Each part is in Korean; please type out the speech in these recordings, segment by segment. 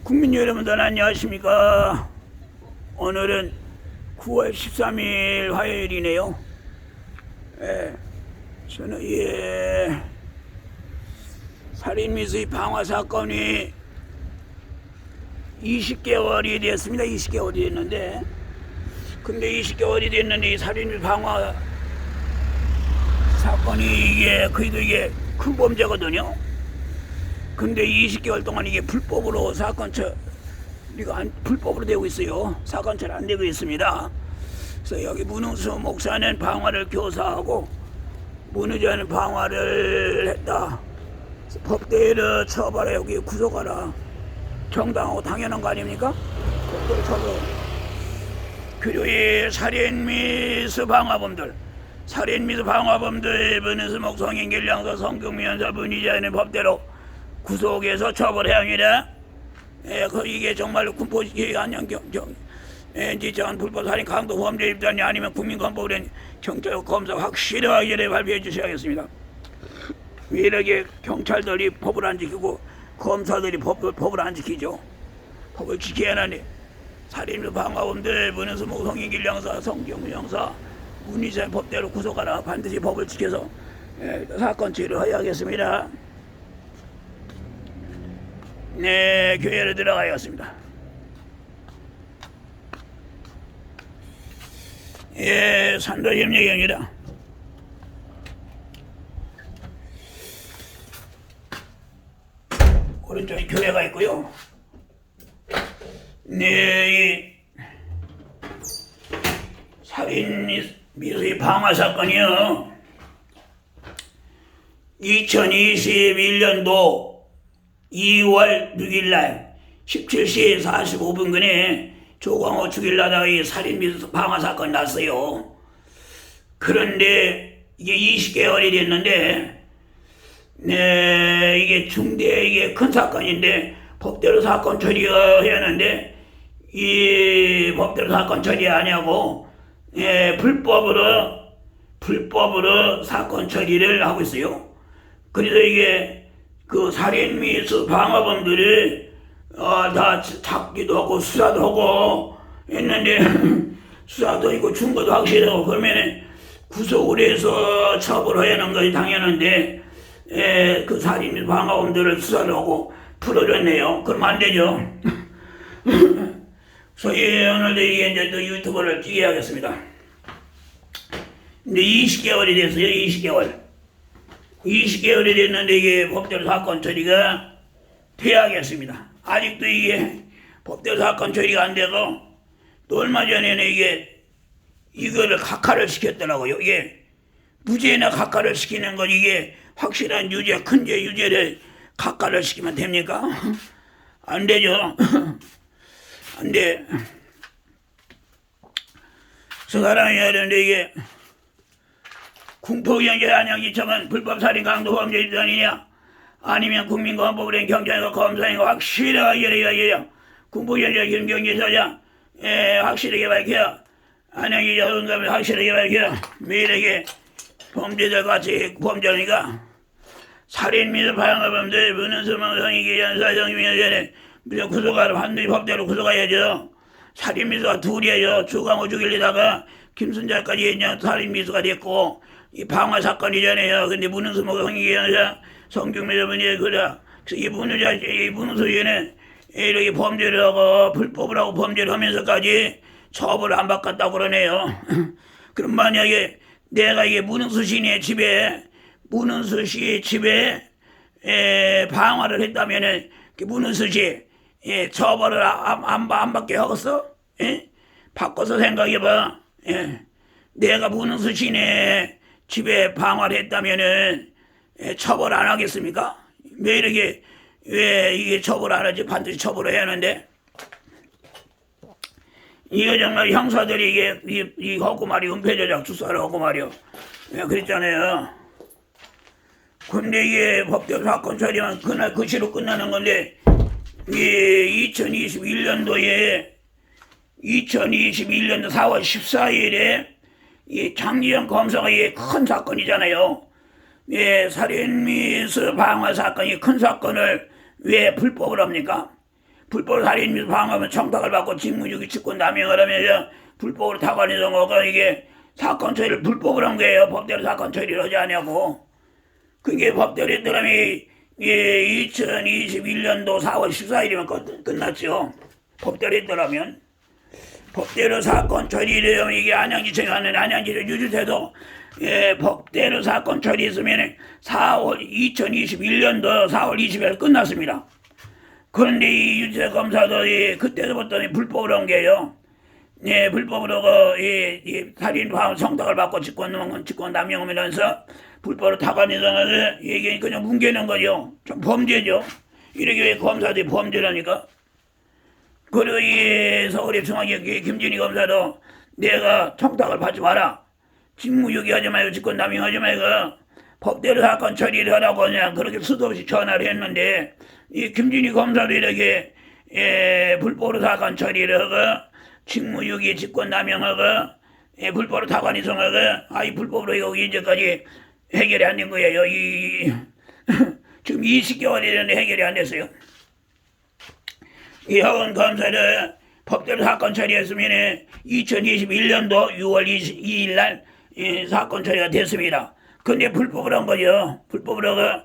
국민 여러분들 안녕하십니까. 오늘은 9월 13일 화요일이네요. 저는 살인미수의 방화 사건이 20개월이 됐습니다. 20개월이 됐는데, 근데 20개월이 됐는데 이 살인미수 방화 사건이 이게 큰 범죄거든요. 근데 20개월 동안 이게 불법으로 우리가 불법으로 되고 있어요. 사건 처리 안 되고 있습니다. 그래서 여기 문흥수 목사는 방화를 교사하고 문의자는 방화를 했다. 법대로 처벌해, 여기 구속하라. 정당하고 당연한 거 아닙니까? 법대로 처벌. 교류의 살인미수 방화범들, 문흥수 목성인 길량서 성경미연사 문의자는 법대로 구속해서 처벌해야 합니다. 이게 정말로 군포지기 안녕지정한 불법살인 강도 범죄 입단이 아니면 국민건법으로 경찰 검사 확실하게 발표해 주셔야겠습니다. 왜 이렇게 경찰들이 법을 안 지키고 검사들이 법을 안 지키죠? 법을 지켜야 하는데 살인미수 방화범들 문흥수 목성인 길량사 성경미연사 문의자 법대로 구속하라. 반드시 법을 지켜서 사건 처리를 해야겠습니다. 네, 교회로 들어가야겠습니다. 산도협력입니다. 오른쪽에 교회가 있고요. 네, 이 살인미수의 방화 사건이요, 2021년도 2월 6일날 17시 45분경에 조광호 죽일라다가 이 살인미수 방화 사건이 났어요. 그런데 이게 20개월이 됐는데, 이게 중대, 큰 사건인데 법대로 사건 처리해야 하는데 이 법대로 사건 처리 안 하고 불법으로 사건 처리를 하고 있어요. 그래서 이게 그 살인미수 방화범들이 다 잡기도 하고 수사도 하고 했는데 수사도 있고 증거도 확실하고 그러면 구속을 해서 처벌해야 하는 것이 당연한데 그 살인미수 방화범들을 수사를 하고 풀어줬네요. 그러면 안 되죠. 그래서 오늘도 이제 또 유튜브를 찍어야겠습니다. 근데 20개월이 됐어요. 20개월이 됐는데 이게 법대로 사건 처리가 돼야겠습니다. 아직도 이게 법대로 사건 처리가 안 돼서 또 얼마 전에는 이거를 각하를 시켰더라고요. 이게 무죄나 각하를 시키는 건 이게 확실한 유죄, 큰 죄 유죄를 각하를 시키면 됩니까? 안 되죠. 안 돼. 사람이 하는데 이게 군포경제 안양지청은 불법살인 강도 범죄 입단이냐 아니면 국민건법으로 경찰과 검사인가 확실하게 얘기해야 군포경제 김경지서장 확실하게 밝혀. 안양지청 응감을 확실하게 밝혀. 매일에게 범죄자 같이 범죄니까 살인미수 방화범들 문흥수 목성인 길량사 성경미연사 무조건 구속하라. 반드시 법대로 구속해야죠. 살인미수가 둘이에요. 조광호 죽일리다가 김순자까지 했냐 살인미수가 됐고 이 방화 사건이잖아요. 근데 문흥수 목성인 길량사 성경미연사 그래. 그래서 이 문흥수에는 이렇게 범죄를 하고 불법을 하고 범죄를 하면서까지 처벌을 안 받겠다고 그러네요. 그럼 만약에 내가 이게 문흥수 씨의 집에 방화를 했다면은 문흥수 씨 처벌을 안 받게 하겠어? 바꿔서 생각해봐. 내가 문흥수 씨네 집에 방화를 했다면은 처벌 안 하겠습니까? 왜 이게 처벌 안 하지? 반드시 처벌을 해야 하는데 이거 정말 형사들이 이게 하고 말이야. 은폐조작 수사를 하고 말이야. 그랬잖아요. 근데 이게 법대로 사건 처리만 그날 그 시로 끝나는 건데 이게 2021년도 4월 14일에 이 장기현 검사가 이게 큰 사건이잖아요. 살인미수 방화 사건이 큰 사건을 왜 불법을 합니까? 불법 살인 및 방화하면 청탁을 받고 직무유기 직권 남용을 하면서 불법으로 타관해서 거가 이게 사건 처리를 불법으로 한 거예요. 법대로 사건 처리를 하지 않냐고. 그게 법대로 했더니 2021년도 4월 14일이면 끝났죠. 법대로 했더라면. 법대로 사건 처리를 하면 이게 안양지청이 하는 안양지청 유주태도 법대로 사건 처리했으면 2021년도 4월 20일 끝났습니다. 그런데 이 유주태 검사도 그때부터 불법으로 한 게요. 불법으로 살인 방화 청탁을 받고 직권 남용하면서 불법으로 타관해서 이게 그냥 뭉개는 거죠. 좀 범죄죠. 이렇게 왜 검사들이 범죄라니까. 그리고 이 서울의 중앙지검 김진희 검사도 내가 청탁을 받지 마라. 직무유기 하지 말고 직권 남용하지 말고 법대로 사건 처리를 하라고 그냥 그렇게 수도 없이 전화를 했는데 이 김진희 검사도 이렇게 불법으로 사건 처리를 하고 직무유기 직권 남용하고 불법으로 타관 이송하고 이 불법으로 여기 이제까지 해결이 안 된 거예요. 지금 20개월이 됐는데 해결이 안 됐어요. 이 허은 검사를 법대로 사건 처리했으면 2021년도 6월 22일 날 사건 처리가 됐습니다. 근데 불법으로 한 거죠. 불법으로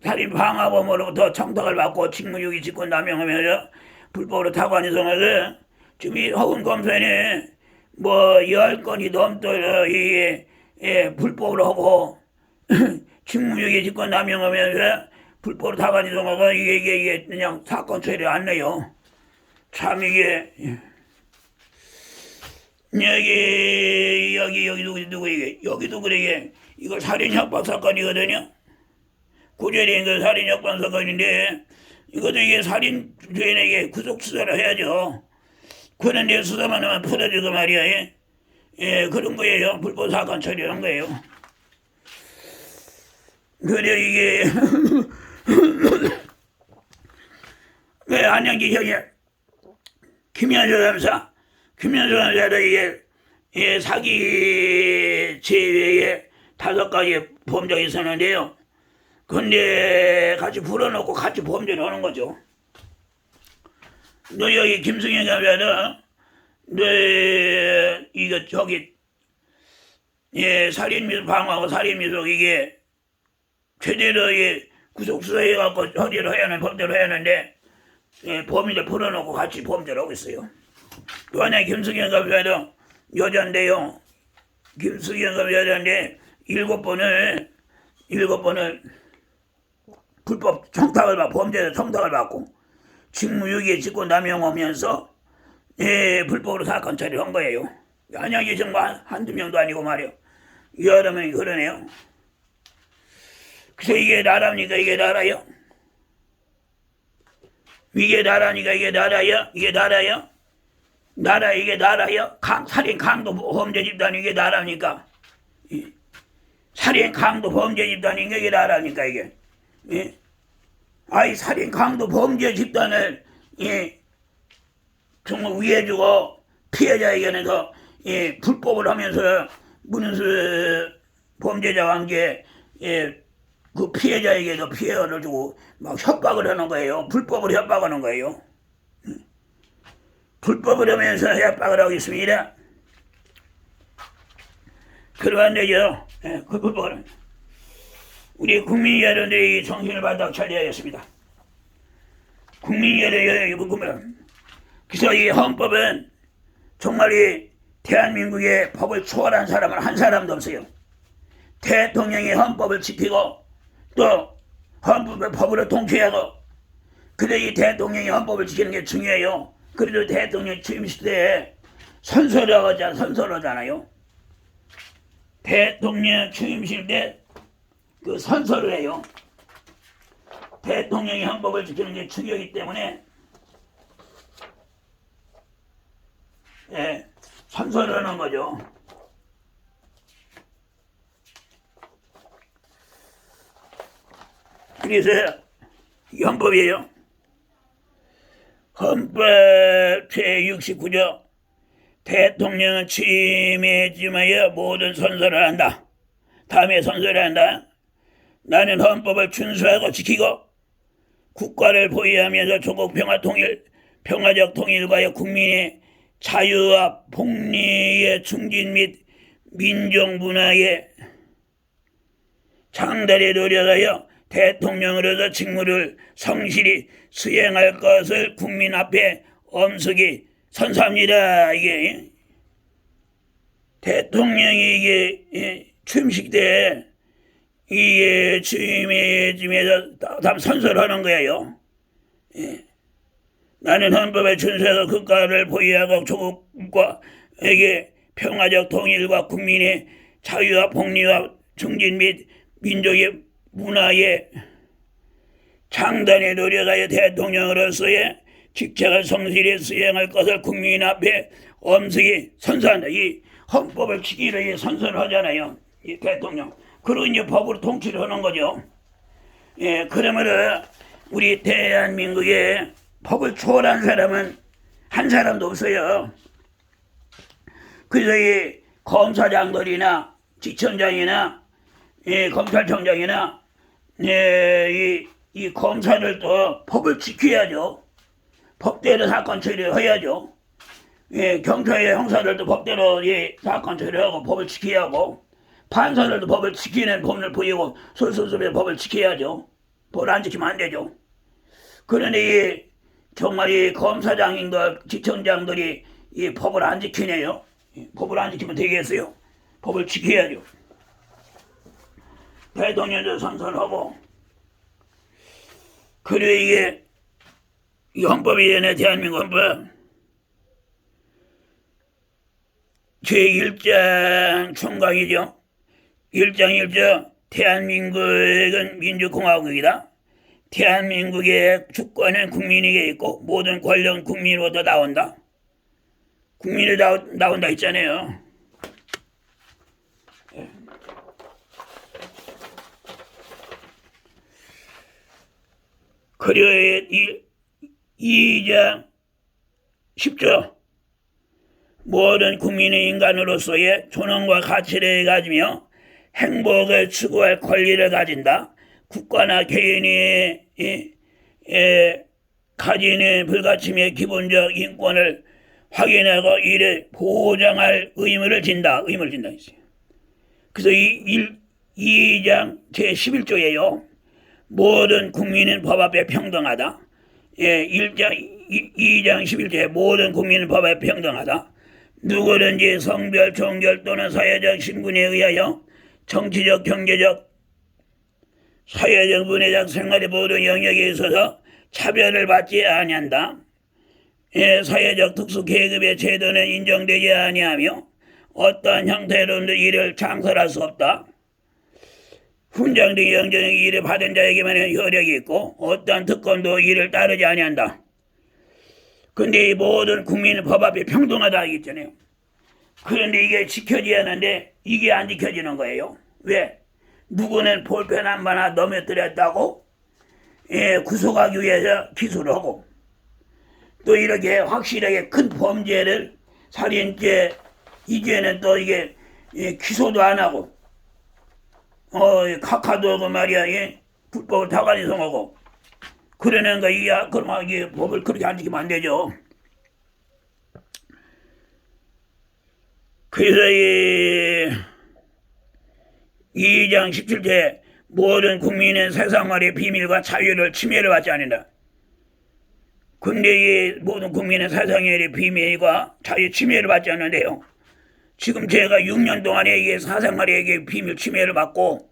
살인 방화범으로부터 청탁을 받고 직무유기 직권 남용하면서 불법으로 타관 이송하고 지금 이 허은 검사는 뭐 10건이 넘도록 불법으로 하고 직무유기 직권 남용하면서 불법으로 타관 이송하고 이게 그냥 사건 처리를 안 내요. 참 이게 여기 누구 이게 여기도 그래 이거 살인 협박 사건이거든요. 구제된 그 살인 협박 사건인데 이것도 이게 살인 죄인에게 구속 수사를 해야죠. 그런데 수사만 하면 풀어주고 말이야. 그런 거예요. 불법 사건 처리한 거예요. 그래 이게 왜 안양지청이 김현수 검사도 이게 사기 제외에 5가지 범죄가 있었는데요. 근데 같이 불어넣고 같이 범죄를 하는 거죠. 너 여기 김승현 검사는 너 이거 저기 살인 미수 방어하고 살인 미수 이게 제대로 구속 수사해갖고 처리를 해야 하는 법대로 해야 하는데 범인을 풀어놓고 같이 범죄를 하고 있어요. 또 하나 김승현 검사도 여자인데요. 김승현 검사 여자인데 7번을 불법 청탁을 받고 범죄에서 청탁을 받고 직무유기에 직권 남용하면서 불법으로 사건 처리를 한 거예요. 안양지청 한두 명도 아니고 말이요. 여러 명이 그러네요. 그래서 이게 나라입니까? 이게 나라요? 이게 나라니까 이게 나라요? 이게 나라요? 이게 나라요? 살인 강도 범죄 집단이 이게 나라니까? 살인 강도 범죄 집단이 이게 나라니까 이게? 살인 강도 범죄 집단을 정말 위해주고 피해자에게는 더 불법을 하면서 무슨 범죄자와 함께 그 피해자에게도 피해를 주고 막 협박을 하는 거예요. 불법으로 협박하는 거예요. 불법을 하면서 협박을 하고 있습니다. 그러한데요. 그 불법은 우리 국민 여러분들이 정신을 바짝 차려야겠습니다. 국민 여러분들 그래서 이 헌법은 정말 이 대한민국의 법을 초월한 사람은 한 사람도 없어요. 대통령이 헌법을 지키고 또 헌법을 법으로 통치하고 그래 이 대통령이 헌법을 지키는 게 중요해요. 그래도 대통령 취임 시대에 선서하잖아요. 대통령 취임식 때 그 선서를 해요. 대통령이 헌법을 지키는 게 중요하기 때문에 선서를 하는 거죠. 그래서 헌법이에요. 헌법 제69조 대통령은 취임에 쯤하여 모든 선서를 한다. 다음에 선서를 한다. 나는 헌법을 준수하고 지키고 국가를 보위하면서 조국 평화적 통일과 국민의 자유와 복리의 충진 및 민족 문화의 장달에 노력하여 대통령으로서 직무를 성실히 수행할 것을 국민 앞에 엄숙히 선사합니다. 이게 대통령이 이게 취임식 때 이게 취임에서 다 선서하는 거예요. 나는 헌법에 준수해서 국가를 보위하고 조국과에게 평화적 통일과 국민의 자유와 복리와 충진 및 민족의 문화의 장단에 노력하여 대통령으로서의 직책을 성실히 수행할 것을 국민 앞에 엄숙히 선서한다. 이 헌법을 지키려 선서를 하잖아요. 이 대통령. 그리고 이제 법으로 통치를 하는 거죠. 그러면은 우리 대한민국에 법을 초월한 사람은 한 사람도 없어요. 그래서 이 검사장들이나 지청장이나 검찰청장이나 이 검사들도 법을 지켜야죠. 법대로 사건 처리해야죠. 경찰의 형사들도 법대로 사건 처리하고 법을 지켜야 하고, 판사들도 법을 지키는 법을 보이고 솔솔솔에 법을 지켜야죠. 법을 안 지키면 안 되죠. 그런데 정말 이 검사장인들, 지청장들이 이 법을 안 지키네요. 법을 안 지키면 되겠어요? 법을 지켜야죠. 대통령도 선선하고, 그리고 이 헌법이네, 대한민국 헌법 제1장 총강이죠. 1장 1조 대한민국은 민주공화국이다. 대한민국의 주권은 국민에게 있고 모든 권력은 국민으로부터 나온다. 국민이 나온다 했잖아요. 그리고 2장 10조 모든 국민의 인간으로서의 존엄과 가치를 가지며 행복을 추구할 권리를 가진다. 국가나 개인이 가지는 불가침의 기본적 인권을 확인하고 이를 보장할 의무를 진다. 그래서 2장 제11조예요. 모든 국민은 법 앞에 평등하다. 2장 11조에 모든 국민은 법 앞에 평등하다. 누구든지 성별, 종교 또는 사회적 신분에 의하여 정치적, 경제적, 사회적, 문화적 생활의 모든 영역에 있어서 차별을 받지 아니한다. 사회적 특수 계급의 제도는 인정되지 아니하며 어떠한 형태로도 이를 창설할 수 없다. 훈장 등 영정의 일을 받은 자에게만 효력이 있고 어떠한 특권도 이를 따르지 아니한다. 근데 이 모든 국민은 법 앞에 평등하다 하겠잖아요. 그런데 이게 지켜져야 하는데 이게 안 지켜지는 거예요. 왜? 누구는 볼펜 한 번 하나 넘어뜨렸다고 구속하기 위해서 기소를 하고, 또 이렇게 확실하게 큰 범죄를 살인죄 이제는 또 이게 기소도 안 하고 카카도 말이야 불법을 타관이송하고 그러는 거 그러면 이게 법을 그렇게 안 지키면 안 되죠. 그래서 2장 17절 모든 국민은 세상말의 비밀과 자유를 침해를 받지 않는다. 근데 이 모든 국민은 세상의 비밀과 자유 침해를 받지 않는데요. 지금 제가 6년 동안에 이게 사생활의 비밀 침해를 받고,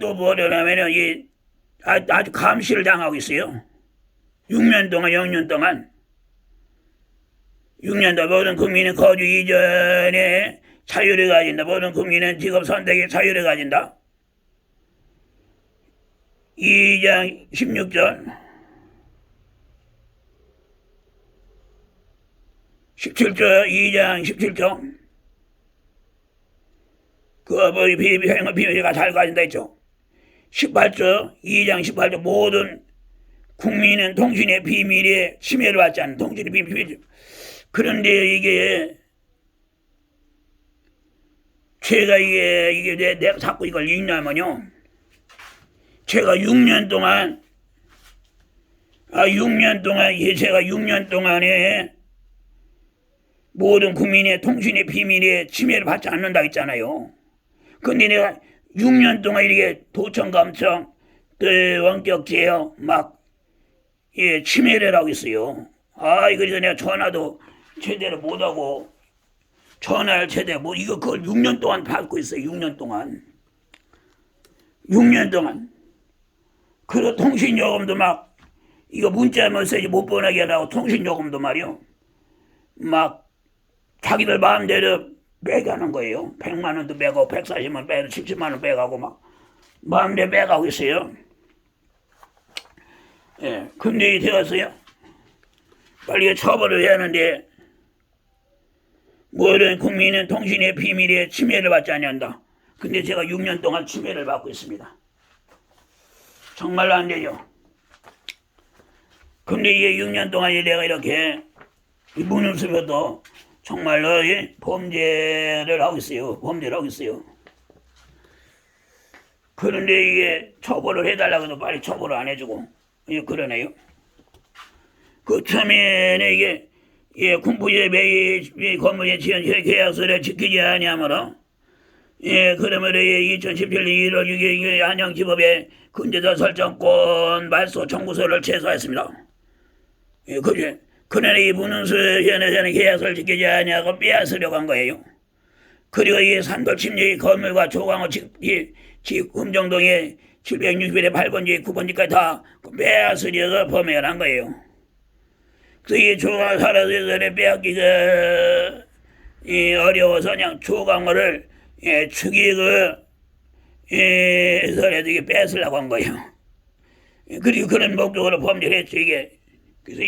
또 뭐냐면은 아주 감시를 당하고 있어요. 6년 동안 모든 국민은 거주 이전에 자유를 가진다. 모든 국민은 직업 선택의 자유를 가진다. 2장 16절 17조 2장 17조 그 비밀가 잘 가진다 했죠. 18조 2장 18조 모든 국민은 통신의 비밀에 침해를 받지 않는 통신의 비밀. 그런데 이게 제가 이게 내가 자꾸 이걸 읽냐면요, 제가 6년 동안 제가 6년 동안에 모든 국민의 통신의 비밀에 침해를 받지 않는다 했잖아요. 근데 내가 6년 동안 이렇게 도청감청 또 원격 제어 막 침해를 하고 있어요. 그래서 내가 전화도 제대로 못하고 전화를 제대로 못 이거 그걸 6년 동안 받고 있어요. 6년 동안. 그리고 통신요금도 막 이거 문자 메시지 못 보내게 하라고 통신요금도 말이요. 막 자기들 마음대로 매가는 거예요. 100만 원도 매고 140만 원 매고 70만 원 매가고 막 마음대로 매가고 있어요. 근데 되었어요. 빨리 처벌을 해야 하는데 모든 국민은 통신의 비밀에 침해를 받지 아니한다. 근데 제가 6년 동안 침해를 받고 있습니다. 정말로 안 되죠. 근데 이게 6년 동안 내가 이렇게 무능수여도 정말로 범죄를 하고 있어요. 그런데 이게 처벌을 해달라고 해도 빨리 처벌을 안 해주고 그러네요. 그 처음에는 이게 군부의 매일 건물의 지연 계약서를 지키지 아니하므로 그러므로 2017년 1월 6일 안양지법에 근저자 설정권 말소 청구서를 제소했습니다. 그래. 그러나 이 문은수 현에서는 계약서를 지키지 아니하고 빼앗으려고 한 거예요. 그리고 이 산돌 침례 건물과 조광호 음정동의 761의 8번지 9번지까지 다 빼앗으려고 범행을 한 거예요. 그래서 이 조광호 살아서를 빼앗기가 어려워서 그냥 조광호를 죽이고 해서라도 이게 뺏으려고 한 거예요. 그리고 그런 목적으로 범죄를 했죠. 그래서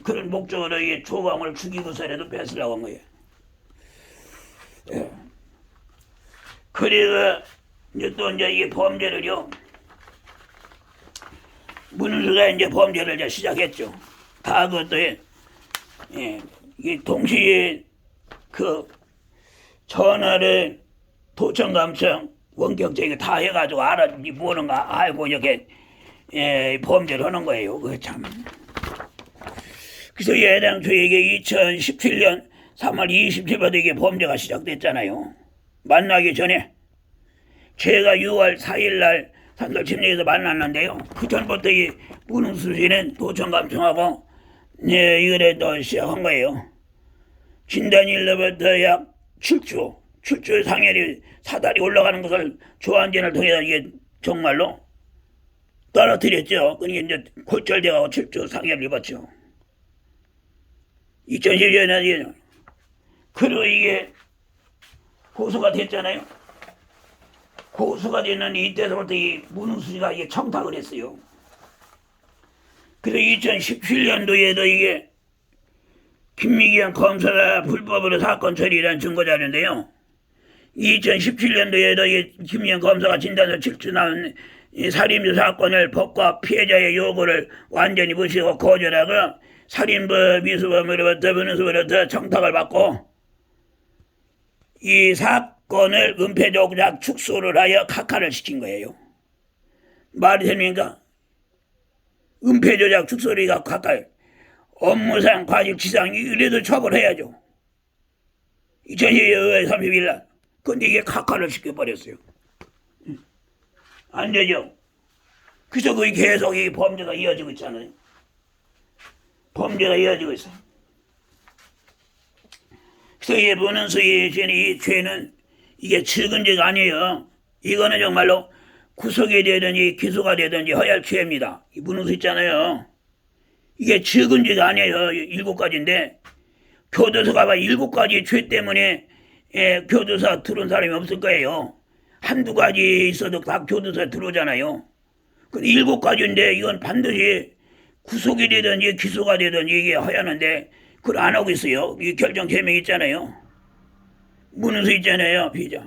그런 목적으로 조광호를 죽이고서라도 뺏으려고 한 거예요. 그리고 이제 이 범죄를요, 문수가 이제 범죄를 이제 시작했죠. 다 그것도 이 동시에 그 전화를 도청감청 원격제가 다 해가지고 뭐는가 알고 이렇게 범죄를 하는 거예요. 그 참. 그래서 해당초에게 2017년 3월 27일부터 이게 범죄가 시작됐잖아요. 만나기 전에 제가 6월 4일날 산돌 침례에서 만났는데요. 그 전부터 이 문웅수 씨는 도청감청하고 이거를 또 시작한 거예요. 진단일로부터 약 7주 상해리 사다리 올라가는 것을 조안진을 통해서 이게 정말로 떨어뜨렸죠. 그러니까 이제 골절되고 7주 상해를 입었죠. 2010년에 그리고 이게 고소가 됐잖아요. 고소가 됐는 이때서부터 이 문웅수가 이게 청탁을 했어요. 그래서 2017년도에도 이게 김미기현 검사가 불법으로 사건 처리한 증거자료인데요. 2017년도에도 이 김미기현 검사가 진단서 7주 나온 이 살인범 사건을 법과 피해자의 요구를 완전히 무시하고 거절하고 살인범 미수범으로부터 문웅수로부터 청탁을 받고 이 사건을 은폐조작 축소를 하여 각하를 시킨 거예요. 말이 됩니까? 은폐조작 축소를 각하 업무상 과실치상 이래도 처벌해야죠. 2012년 30일 날. 근데 이게 각하를 시켜버렸어요. 안 되죠. 그래서 그게 계속 이 범죄가 이어지고 있잖아요. 범죄가 이어지고 있어요. 그래서 이 문은수의 이 죄는 이게 적은 죄가 아니에요. 이거는 정말로 구속이 되든지 기소가 되든지 허할 죄입니다. 이 문은수 있잖아요. 이게 적은 죄가 아니에요. 7가지인데 교도소가 봐 7가지 죄 때문에 교도소 들어온 사람이 없을 거예요. 한두 가지 있어도 다 교도소에 들어오잖아요. 근데 7가지인데 이건 반드시 구속이 되든지 기소가 되든지 이게 허야하는데 그걸 안 하고 있어요. 이 결정 제명 있잖아요. 문은수 있잖아요. 피의자.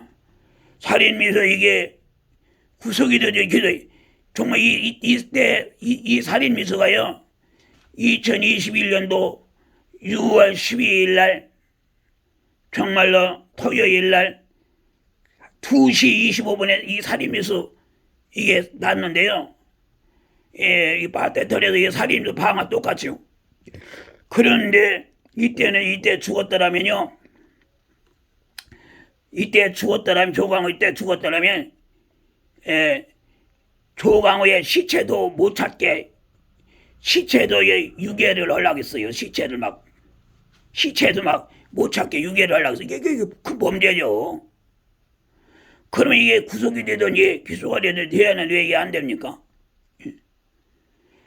살인미수 이게 구속이 되든지 기소 정말 이 살인미수가요. 2021년도 6월 12일 날 정말로 토요일 날 2시 25분에 이 살인미수 이게 났는데요. 예, 이 배터리에서 이게 살인도 방아 똑같죠. 그런데 이때 죽었더라면요. 이때 죽었더라면 조광호 이때 죽었더라면 조광호의 시체도 못 찾게 시체도 유괴를 하려고 했어요. 시체도 막 못 찾게 유괴를 하려고 했어요. 이게 큰 범죄죠. 그러면 이게 구속이 되든지 기소가 되든지 해야 하는데 왜 이게 안 됩니까?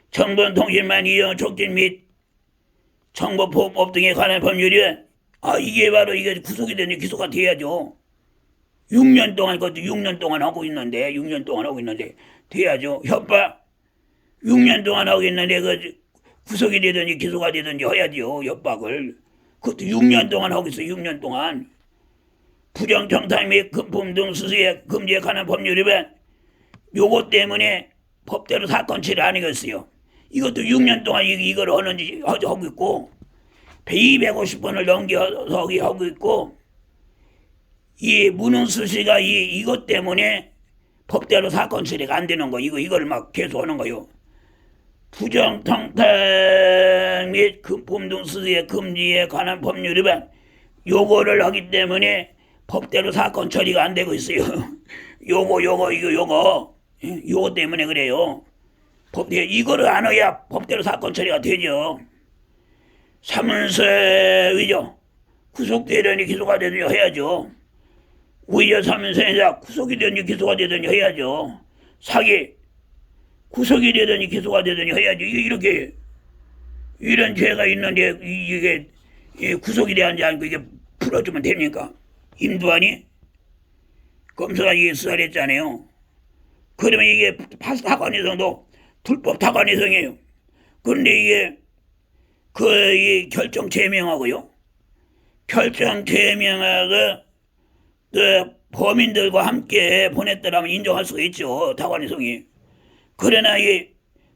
정보통신망 이용 촉진 및 정보보호법 등에 관한 법률이 이게 바로 이게 구속이 되든지 기소가 돼야죠. 6년 동안 그것도 6년 동안 하고 있는데 돼야죠. 협박 6년 동안 하고 있는데 그 구속이 되든지 기소가 되든지 해야죠. 협박을 그것도 6년 동안 하고 있어요. 6년 동안 부정청탁 및 금품 등 수수에 금지에 관한 법률 위반 요것 때문에 법대로 사건 처리 안 하겠어요. 이것도 6년 동안 이걸 하는지 하고 있고 250번을 넘겨서 하고 있고 이 문흥수시가 이것 때문에 법대로 사건 처리가 안 되는 거 이걸 막 계속 하는 거요. 부정청탁 및 금품 등 수수의 금지에 관한 법률 위반 요거를 하기 때문에 법대로 사건 처리가 안 되고 있어요. 요거 때문에 그래요. 이거를 안 해야 법대로 사건 처리가 되죠. 사문서 위조 구속되더니 기소가 되더니 해야죠. 위조 사문서에서 구속이 되더니 기소가 되더니 해야죠. 사기 구속이 되더니 기소가 되더니 해야죠. 이렇게 이런 죄가 있는데 이게 구속이 되는지 않고 이게 풀어주면 됩니까? 임두환이 검사가 이게 수사했잖아요. 그러면 이게 타관이성도 불법 타관이성이에요. 그런데 이게 이 결정 제명하고요. 결정 제명하고 그 범인들과 함께 보냈더라면 인정할 수가 있죠. 타관이성이. 그러나 이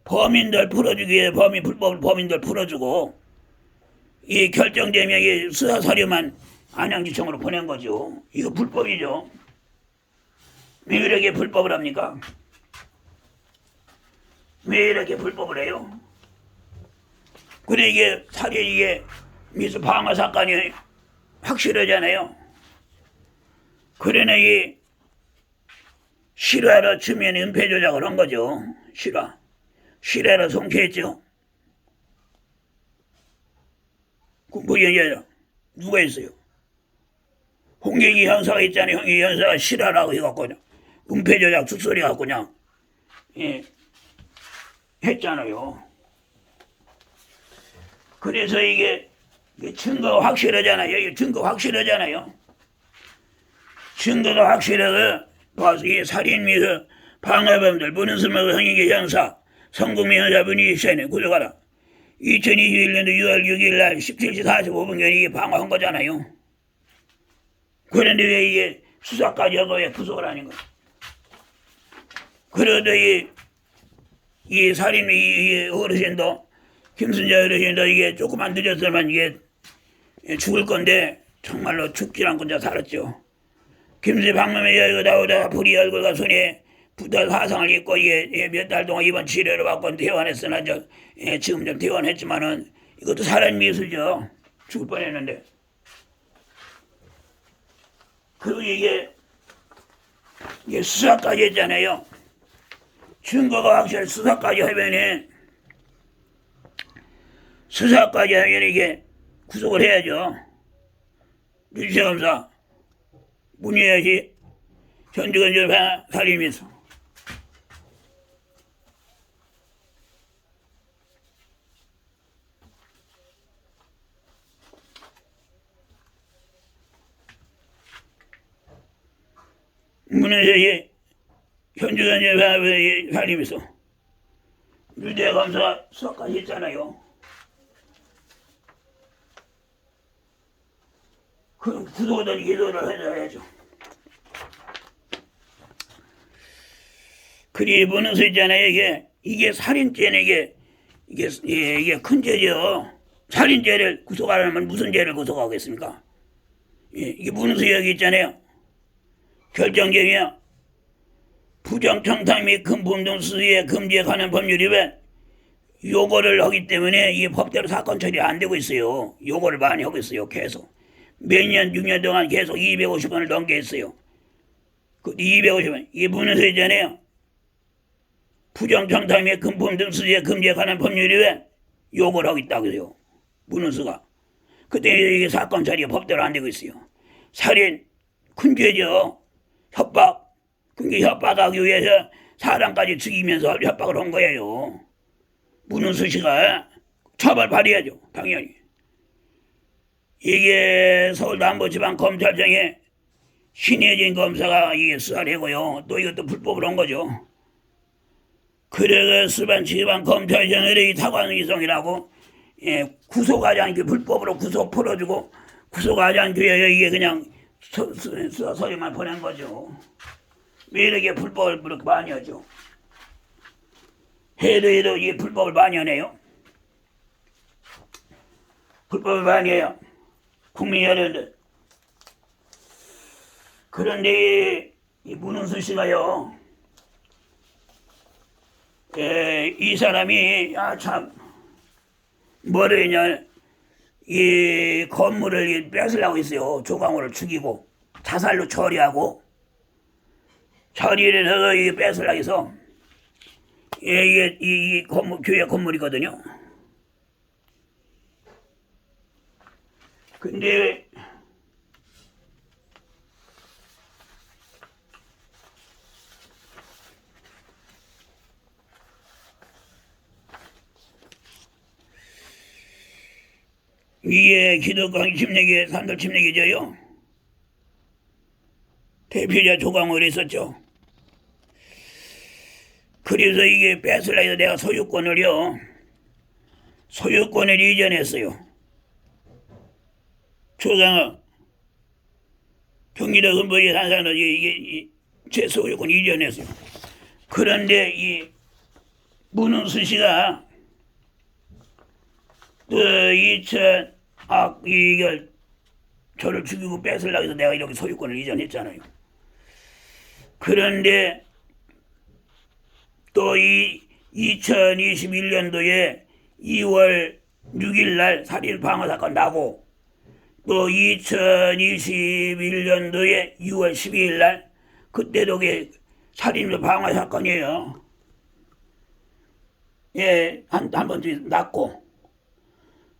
범인들 풀어주기 위해 불법 범인들 풀어주고 이 결정 제명이 수사 서류만 안양지청으로 보낸 거죠. 이거 불법이죠. 왜 이렇게 불법을 합니까? 왜 이렇게 불법을 해요? 그래 이게 살인 이게 미수 방화 사건이 확실하잖아요. 그러나 이 실화로 주면 은폐 조작을 한 거죠. 실화로 송치했죠. 공부위원장 누가 있어요? 홍경희 형사가 있잖아요. 홍경희 형사가 실화라고 해갖고 은폐 조작 죽소리 갖고 그냥 했잖아요. 그래서 이게 증거가 확실하잖아요. 증거가 확실하고 봐서 이 살인 미수 방화범들 문은스마고 성인계 형사 성국민 형사분이 시한에 구속하라. 2021년도 6월 6일 날 17시 45분경에 이게 방화한 거잖아요. 그런데 왜 이게 수사까지 하고 왜 구속을 하는 거야? 그래도 이 살인 이 어르신도 김순자 어르신도 이게 조금만 늦었으면 이게 죽을 건데 정말로 죽질 않고 이제 살았죠. 김씨 방문에 열고 나오다가 불이 얼굴과 손에 부터 화상을 입고 이게 몇 달 동안 입원 치료를 받고 퇴원했으나 지금 좀 퇴원했지만은 이것도 살인 미수죠. 죽을 뻔했는데. 그리고 이게 수사까지 했잖아요. 증거가 확실히 수사까지 하면은 이게 구속을 해야죠. 윤시검사 문의해야지. 현주건조 살인미수. 문의해야지. 현주건조 살인미수. 유대검사 수사까지 했잖아요. 그럼 구속하더니 기소를 해야죠. 그리 보는 수 있잖아요. 이게 살인죄는 이게 큰 죄죠. 살인죄를 구속하려면 무슨 죄를 구속하겠습니까? 이게 문수 여기 있잖아요. 결정죄며 부정청탁 및 금품 등 수수에 금지에 관한 법률이 왜 요거를 하기 때문에 이 법대로 사건 처리가 안 되고 있어요. 요거를 많이 하고 있어요. 계속 몇 년, 6년 동안 계속 250원을 넘게 했어요. 그 250원 이게 무슨 소리잖아요. 부정청탁 및 금품 등 수수에 금지에 관한 법률이 왜 요거를 하고 있다고 해요. 문헌수가. 그때 이게 사건 처리가 법대로 안 되고 있어요. 살인 큰 죄죠. 협박. 그게 협박하기 위해서 사람까지 죽이면서 협박을 한 거예요. 문헌수 씨가 처벌 받아야죠. 당연히. 이게 서울남부지방검찰청에 신혜진 검사가 이게 수사를 하고요. 또 이것도 불법으로 한 거죠. 그래서 수반지방검찰청의 타관이송이라고 구속하지 않게 불법으로 구속 풀어주고 구속하지 않게 이게 그냥 수사서류만 보낸 거죠. 왜 이렇게 불법을 그렇게 많이 하죠? 해도 이게 불법을 많이 하네요. 불법을 많이 해요. 국민이 여러분들. 그런데 이 문헌수 씨가요. 이 사람이 참 뭐를 했냐 이 건물을 뺏으려고 했어요. 조광호를 죽이고 자살로 처리하고 처리를 해서 이 뺏으려고 해서 이게 이 건물 교회 건물이거든요. 근데 이게 기독강 침례교 산돌 침례교죠요. 대표자 조광호를 있었죠. 그래서 이게 뺏으려 해서 내가 소유권을 이전했어요. 조광호 경기도 근부에 산 사람은 이게 제 소유권 이전했어요. 그런데 이 문헌수 씨가 이걸 저를 죽이고 뺏으려고 해서 내가 이렇게 소유권을 이전했잖아요. 그런데 또 이 2021년도에 2월 6일 날 살인 방어 사건 나고 또 2021년도에 6월 12일 날 그때도 살인 방어 사건이에요. 한 번쯤 났고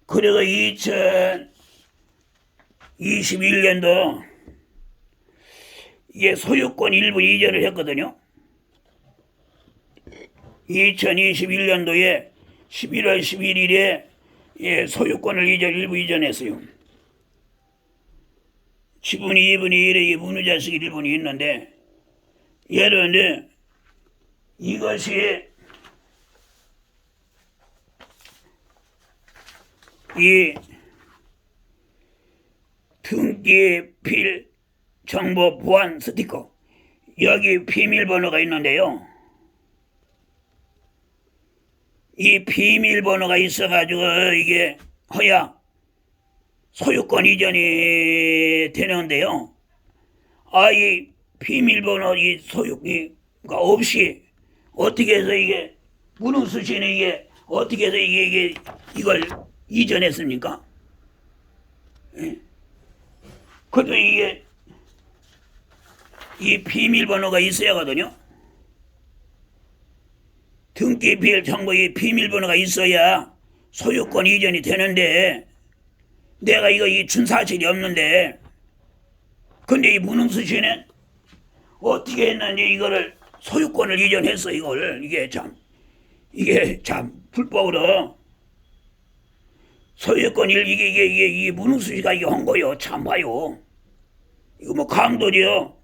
그래서 2021년도 이게 소유권 일부 이전을 했거든요. 2021년도에 11월 11일에 소유권을 일부 이전했어요. 지분이 2분의 1에 문우자식이 1분이 있는데 예를 이것이 이 등기필 정보 보안 스티커 여기 비밀번호가 있는데요. 이 비밀번호가 있어가지고 이게 허야 소유권 이전이 되는데요. 이 비밀번호 이 소유가 없이 어떻게 해서 이게 문헌수 씨는 이게 어떻게 해서 이걸 이전했습니까? 그래도 이게 이 비밀번호가 있어야 하거든요. 등기필 정보에 비밀번호가 있어야 소유권 이전이 되는데 내가 이거 준 사실이 없는데 근데 이 문헌수 씨는 어떻게 했는지 이거를 소유권을 이전했어. 이게 참 불법으로 소유권 이게 문헌수 씨가 이게 한 거요. 참 봐요. 이거 뭐 강도죠.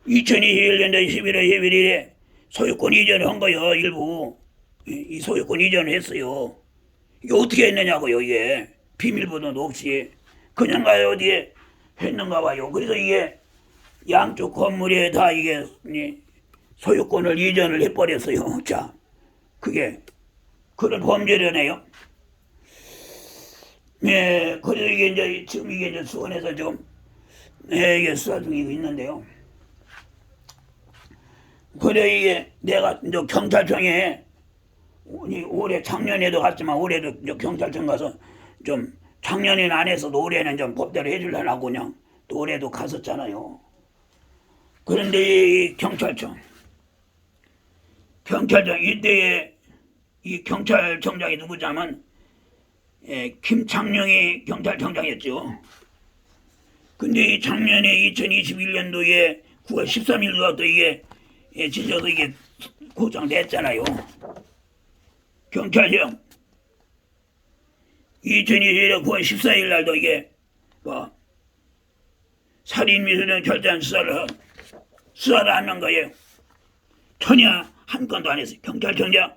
2021년도 11월 11일에 소유권 이전을 한 거요. 일부 이 소유권 이전을 했어요. 이게 어떻게 했느냐고요. 이게 비밀번호도 없이 그냥 가요 어디에 했는가 봐요. 그래서 이게 양쪽 건물에 다 이게 소유권을 이전을 해버렸어요. 자, 그게 그런 범죄라네요. 그래서 이게 지금 수원에서 지금 이게 수사 중이고 있는데요. 그래 이게 내가 이제 경찰청에 올해 작년에도 갔지만 올해도 이제 경찰청 가서 좀 작년에는 안 했어도 올해는 좀 법대로 해주려고 그냥 또 올해도 갔었잖아요. 그런데 이 경찰청 이때에 이 경찰청장이 누구냐면 김창룡이 경찰청장이었죠. 근데 이 작년에 2021년도에 9월 13일부터 이게 지져서 이게 고장됐잖아요. 경찰청 2021년 9월 14일 날도 이게 뭐 살인미수령 결단 수사를 하는 거예요. 전혀 한 건도 안 했어요. 경찰청장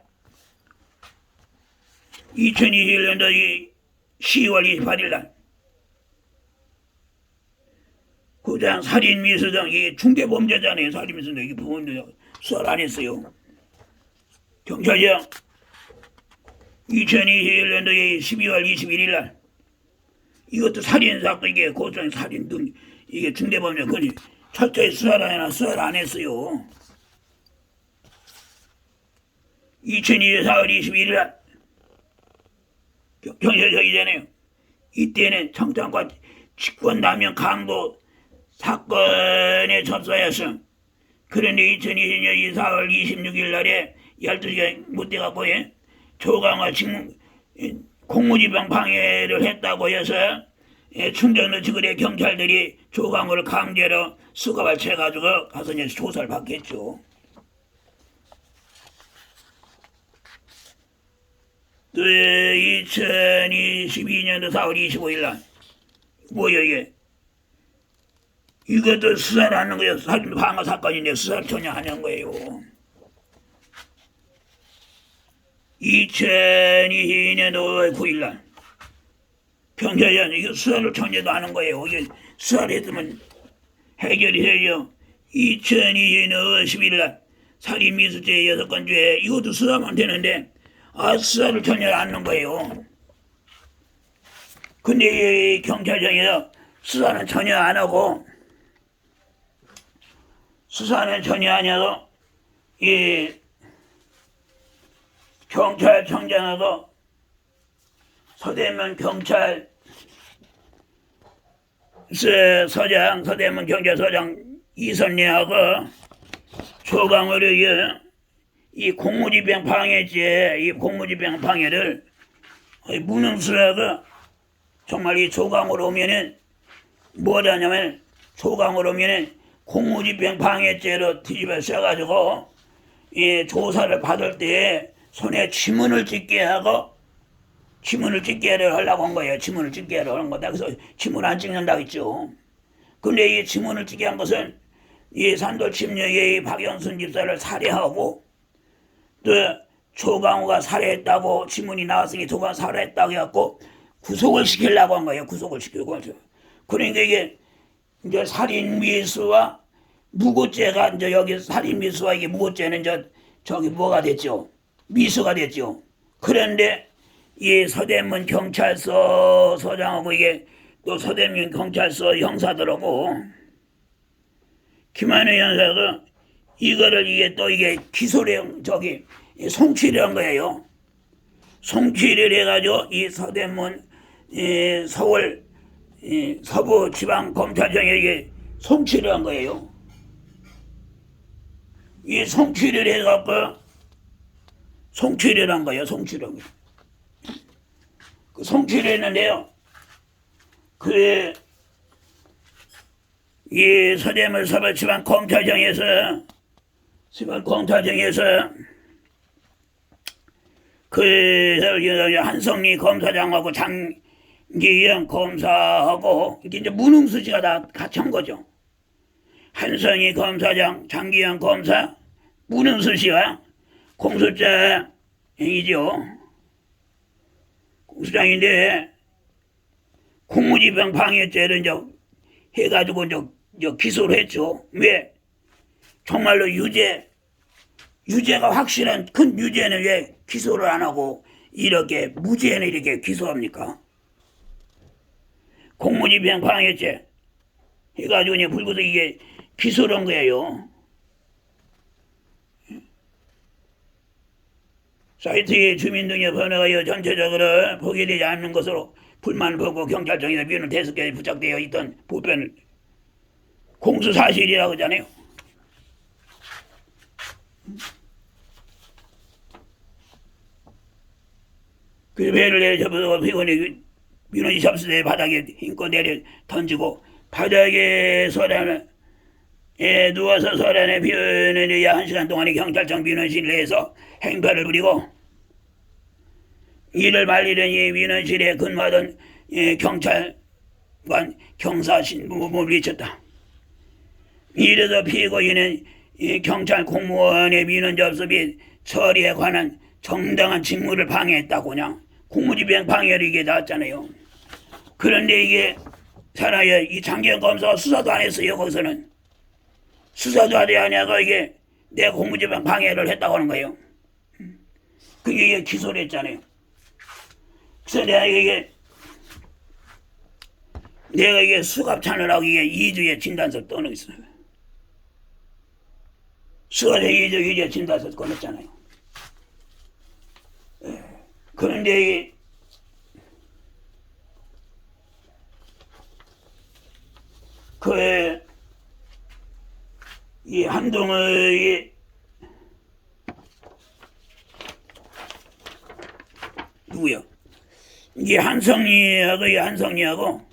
2021년도 10월 28일 날 고장 살인미수 등 이게 중대범죄잖아요. 살인미수 등 이게 부분도 수사를 안 했어요. 경찰청 2021년도 12월 21일 날 이것도 살인사건 이게 고장 살인 등 이게 중대범죄 건이 철저히 수사를 안 했어요. 2022년 4월 21일 날 경찰청이잖아요. 이때는 청장과 직권남용 강도 사건에 접수하였음. 그런데 2020년 4월 26일 날에 12시간 못 돼갖고 조강과 공무집행 방해를 했다고 해서 충정도 지구의 경찰들이 조강호를 강제로 수갑을 채가지고 가서 이제 조사를 받겠죠. 또 2022년도 4월 25일 날 뭐야 이게 이것도 수사를 하는 거예요. 살인 방어 사건인데 수사를 전혀 안 한 거예요. 2022년 5월 9일 날 경찰청 이거 수사를 전혀도 안 한 거예요. 이게 수사를 했으면 해결이 되죠. 2022년 5월 11일 날 살인미수죄 6건죄 이것도 수사만 되는데 수사를 전혀 안 한 거예요. 근데 이 경찰청에서 수사는 전혀 안 하고 이 경찰청장하고 서대문 경찰서장 이선리하고 조강호를 이 공무집행 방해죄 이 공무집행 방해를 무능수하고 정말 이 조강호로 오면은 뭐라냐면 조강호로 오면은 공무집행 방해죄로 뒤집어 써가지고 이 조사를 받을 때 손에 지문을 찍게 하고 지문을 찍게를 하려고 한 거예요. 지문을 찍게를 하는 거다. 그래서 지문 안 찍는다고 했죠. 근데 이 지문을 찍게 한 것은 이 산돌 침녀의 박영순 집사를 살해하고 또 조강호가 살해했다고 지문이 나왔으니 조강호가 살해했다고 해갖고 구속을 시키려고 한 거예요. 구속을 시키고. 그러니까 이게 이제 살인미수와 무고죄가 이제 여기 살인미수와 이게 무고죄는 저기 뭐가 됐죠? 미수가 됐죠. 그런데 이 서대문 경찰서 서장하고 이게 또 서대문 경찰서 형사들하고 김한우 형사가 이거를 이게 또 이게 기소령 송치를 한 거예요. 송치를 해가지고 이 서대문 서울 서부지방검찰청에 이게 송치를 한 거예요. 이 송치를 해갖고 송치를 한 거예요. 송치를 한 거예요. 그 송치를 했는데요. 이 서대문 서부지방검찰청에서 한성리 검사장하고 장기영 검사하고 이제 무능수지가 다 같이 한 거죠. 한성희 검사장, 장기영 검사, 무능수지가 공소장이죠. 공소장인데 공무집행 방해죄를 이제 해가지고 이제 기소를 했죠. 왜? 정말로 유죄가 확실한 큰 유죄는 왜 기소를 안 하고 이렇게 무죄는 이렇게 기소합니까? 공무집행 방해죄 해가지고 이제 불구속 이게 기소를 한 거예요. 사이트의 주민 등의 번호가 전체적으로 포기되지 않는 것으로 불만을 보고 경찰청에서 비는 5개에 부착되어 있던 보편을 공수사실이라고 하잖아요. 그 배를 내려 접어서 피곤이 민원이 접수대 바닥에 힘껏 내려 던지고 바닥에 누워서 소란에 비어는 1시간 동안의 경찰청 민원실 내에서 행파를 부리고 이를 말리더니 민원실에 근무하던 경찰관 경사신부를 미쳤다. 이래서 피고인은 경찰 공무원의 민원 접수 및 처리에 관한 정당한 직무를 방해했다고 그냥 공무집행 방해를 이게 나왔잖아요. 그런데 이게 살아야 이 장기현 검사가 수사도 안 했어요. 거기서는 수사도 하지 않냐고 이게 내 공무집행 방해를 했다고 하는 거예요. 그게 이게 기소를 했잖아요. 그래서 내가 이게 수갑 차느라고 이게 2주에 진단서 떠넣었어요. 수갑에 2주에 진단서 꺼냈잖아요. 그런데 이 한동의 누구야? 이게 한성리하고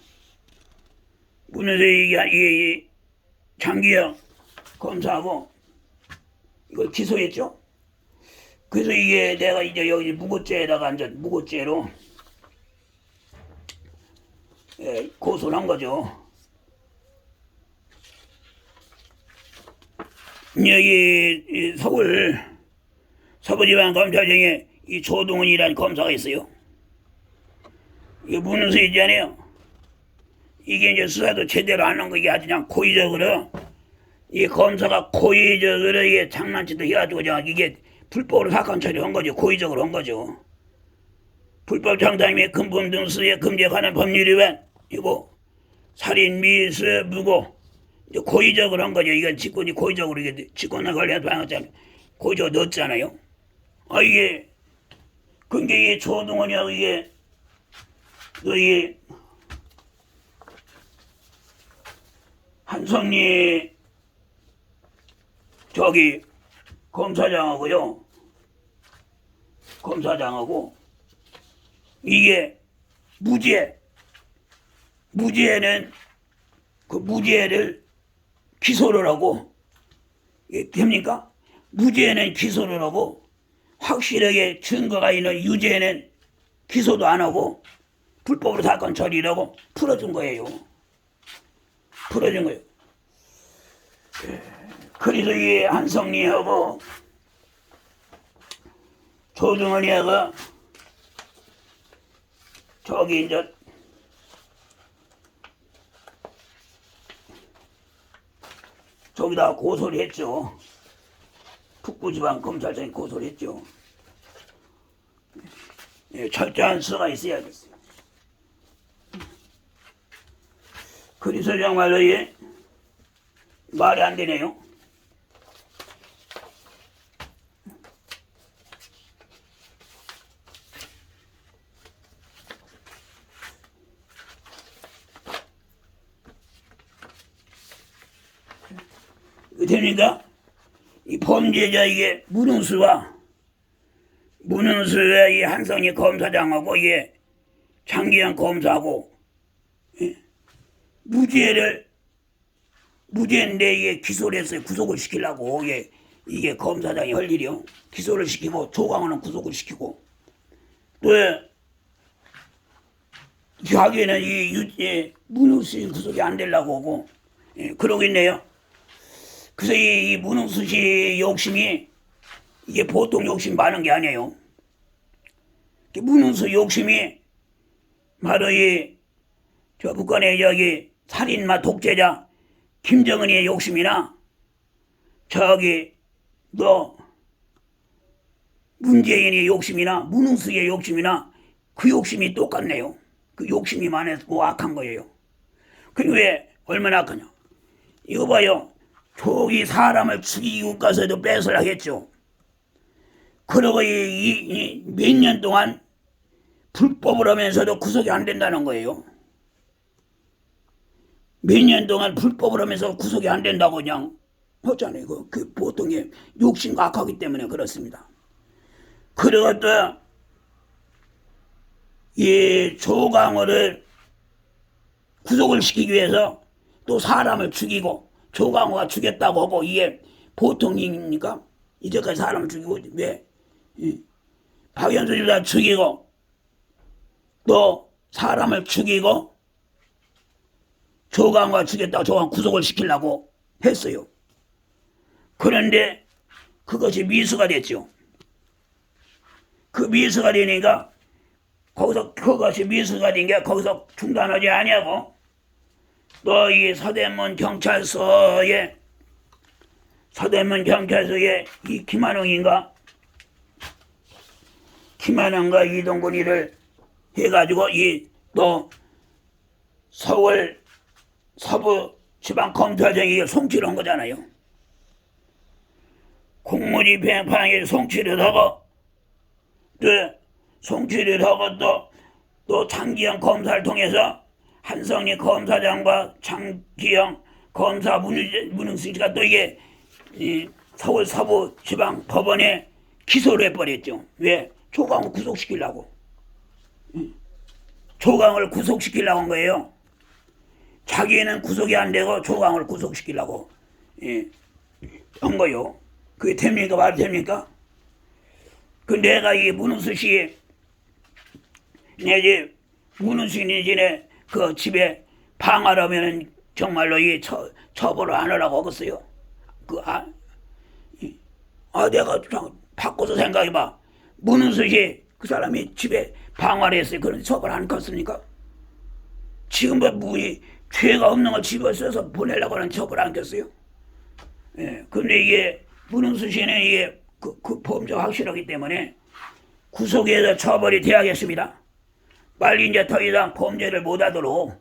문에서 이 장기혁 검사하고 이걸 기소했죠. 그래서 이게 내가 이제 여기 무고죄에다가 이제 무고죄로 고소를 한 거죠. 여기 서울 서부지방검찰청에 이 조동훈이라는 검사가 있어요. 이게 무능수 있잖아요. 이게 이제 수사도 제대로 안 한 거 이게 아주 그냥 고의적으로 이 검사가 고의적으로 이게 장난치도 해가지고 그냥 이게 불법으로 사건 처리한 거죠. 고의적으로 한 거죠. 불법 정당의 근본 등 수에 금지에 관한 법률 위반 이거 살인 미수 무고 고의적으로 한 거죠. 이건 직권이 고의적으로 이게 직권에 관련해서 방어잖아요. 고의적으로 넣었잖아요. 이게 근데 이 조동원이하고 이게 한성리 저기 검사장하고요. 검사장하고 이게 무죄는 그 무죄를 기소를 하고 이게 됩니까? 무죄는 기소를 하고 확실하게 증거가 있는 유죄는 기소도 안 하고 불법으로 사건 처리를 하고 풀어준 거예요. 풀어준 거예요. 그래서 이 한성리하고 조동원이하고 저기 이제 저기다 고소를 했죠. 북부지방검찰청에 고소를 했죠. 철저한 수사가 있어야겠어요. 그래서 정말로 말이 안 되네요. 됩니까? 이 범죄자 이게 문흥수와 이 한성희 검사장하고 이게 장기현 검사하고 무죄인데 이게 기소를 했어요. 구속을 시키려고 이게 검사장이 할 일이요. 기소를 시키고 조광호는 구속을 시키고 또 자기는 이 문흥수 구속이 안 되려고 하고 그러고 있네요. 그래서 이 문흥수 씨 욕심이 이게 보통 욕심 많은 게 아니에요. 문흥수 욕심이 바로 저 북한의 여기 살인마 독재자 김정은의 욕심이나 저기 문재인의 욕심이나 문흥수의 욕심이나 그 욕심이 똑같네요. 그 욕심이 많고 악한 거예요. 그게 왜 얼마나 악하냐. 이거 봐요. 저기 사람을 죽이고 가서도 뺏으라 했죠. 그러고 몇 년 동안 불법을 하면서도 구속이 안 된다는 거예요. 몇 년 동안 불법을 하면서 구속이 안 된다고 그냥 하잖아요. 그 보통의 욕심과 악하기 때문에 그렇습니다. 그리고 또 이 조광호를 구속을 시키기 위해서 또 사람을 죽이고, 조광호가 죽였다고 하고 이게 보통입니까? 이제까지 사람을 죽이고 왜? 박연수 집사 죽이고 또 사람을 죽이고 조광호가 죽였다고 조광호 구속을 시키려고 했어요. 그런데 그것이 미수가 됐죠. 그 미수가 되니까 그것이 미수가 된 게 거기서 중단하지 아니하고 또 이 서대문 경찰서에 이 김한웅과 이동근이를 해가지고 또 서울 서부 지방검찰청이 송치를 한 거잖아요. 공무집행방해 송치를 하고 또 장기영 검사를 통해서 한성희 검사장과 장기영 검사 문흥수씨가 또 이게 서울 서부 지방 법원에 기소를 해버렸죠. 왜? 조광을 구속시키려고. 조광을 구속시키려고 한 거예요. 자기는 구속이 안 되고 조광을 구속시키려고 한 거요. 그게 됩니까? 말이 됩니까? 그 내가 이 문흥수씨 내 집 문흥수씨 그 집에 방하려면 정말로 이 처벌을 안 하라고 하겠어요. 내가 바꿔서 생각해봐. 문흥수씨 그 사람이 집에 방화를 했어요. 그런 처벌 안 했습니까? 지금 죄가 없는 걸 집에 써서 보내려고 하는 처벌 안 했겠어요? 근데 이게 문흥수씨는 이게 그 범죄가 확실하기 때문에 구속에서 처벌이 돼야겠습니다. 빨리 이제 더 이상 범죄를 못하도록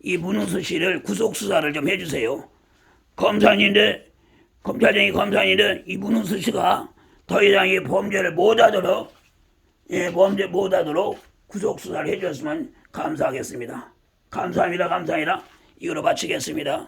이 문흥수씨를 구속 수사를 좀 해주세요. 검찰청이 이 문흥수씨가 더 이상 이 범죄를 못하도록 구속 수사를 해줬으면 감사하겠습니다. 감사합니다. 이거로 마치겠습니다.